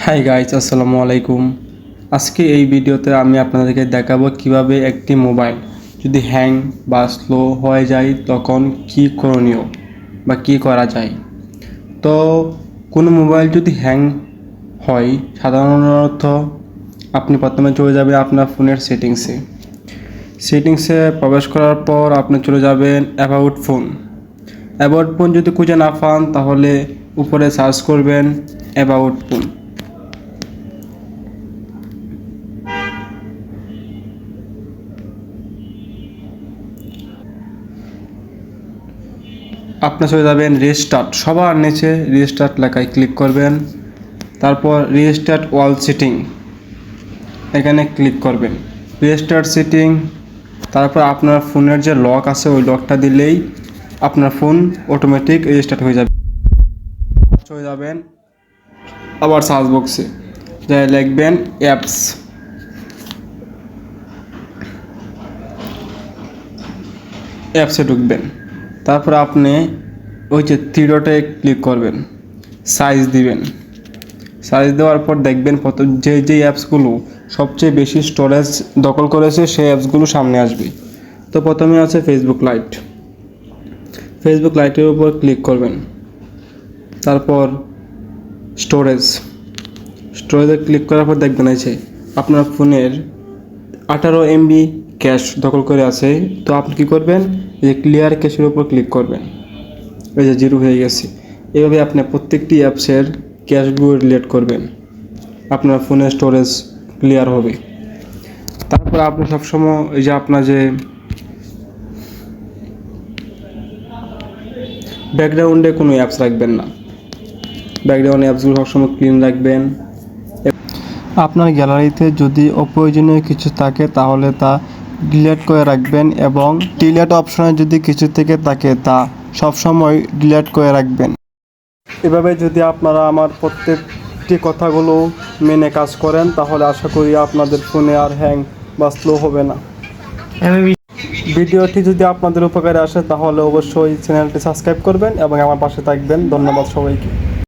Hi guys, আসসালামু আলাইকুম। আজকে এই ভিডিওতে আমি আপনাদেরকে দেখাবো কিভাবে একটি মোবাইল যদি হ্যাং বা স্লো হয়ে যায় তখন কি করণীয় বা কি করা যায়। তো কোনো মোবাইল যদি হ্যাং হয় সাধারণত আপনি প্রথমে চলে যাবেন আপনার ফোনের সেটিংসে প্রবেশ করার পর আপনি চলে যাবেন অ্যাবাউট ফোন যদি খুঁজে না পান তাহলে উপরে সার্চ করবেন অ্যাবাউট ফোন। আপনি চলে যাবেন রিস্টার্ট, সবার নিচে রিস্টার্ট লেখায় ক্লিক করবেন, তারপর রিস্টার্ট অল সেটিং এখানে ক্লিক করবেন। রিস্টার্ট সেটিং, তারপর আপনার ফোনের যে লক আছে ওই লকটা দিলেই আপনার ফোন অটোমেটিক রিস্টার্ট হয়ে যাবে। চলে যাবেন আবার সার্চ বক্সে যা লিখবেন অ্যাপসে ঢুকবেন, তারপর আপনি ওই যে থ্রি ডটে ক্লিক করবেন, সাইজ দিবেন। সাইজ দেওয়ার পর দেখবেন যে অ্যাপসগুলো সবচেয়ে বেশি স্টোরেজ দখল করেছে সেই অ্যাপসগুলো সামনে আসবে। তো প্রথমে আছে ফেসবুক লাইটের উপর ক্লিক করবেন, তারপর স্টোরেজে ক্লিক করার পর দেখবেন আছে আপনার ফোনের 18 MB ক্যাশ দখল করে আছে। তো আপনি কী করবেন, এই যে ক্লিয়ার ক্যাশের উপর ক্লিক করবেন, এই যে 0 হয়ে গেছে। এভাবে আপনি প্রত্যেকটি অ্যাপসের ক্যাশগুলো রিলেট করবেন, আপনার ফোনের স্টোরেজ ক্লিয়ার হবে। তারপর আপনি সবসময় এই যে আপনার যে ব্যাকগ্রাউন্ডে কোনো অ্যাপস রাখবেন না, ব্যাকগ্রাউন্ড অ্যাপসগুলো সবসময় ক্লিন রাখবেন। আপনার গ্যালারিতে যদি অপ্রয়োজনীয় কিছু থাকে তাহলে তা ডিলিট করে রাখবেন এবং ডিলিট অপশনে যদি কিছু থেকে থাকে তা সবসময় ডিলিট করে রাখবেন। এভাবে যদি আপনারা আমার প্রত্যেকটি কথাগুলো মেনে কাজ করেন তাহলে আশা করি আপনাদের ফোনে আর হ্যাং বা স্লো হবে না। ভিডিওটি যদি আপনাদের উপকারে আসে তাহলে অবশ্যই চ্যানেলটি সাবস্ক্রাইব করবেন এবং আমার পাশে থাকবেন। ধন্যবাদ সবাইকে।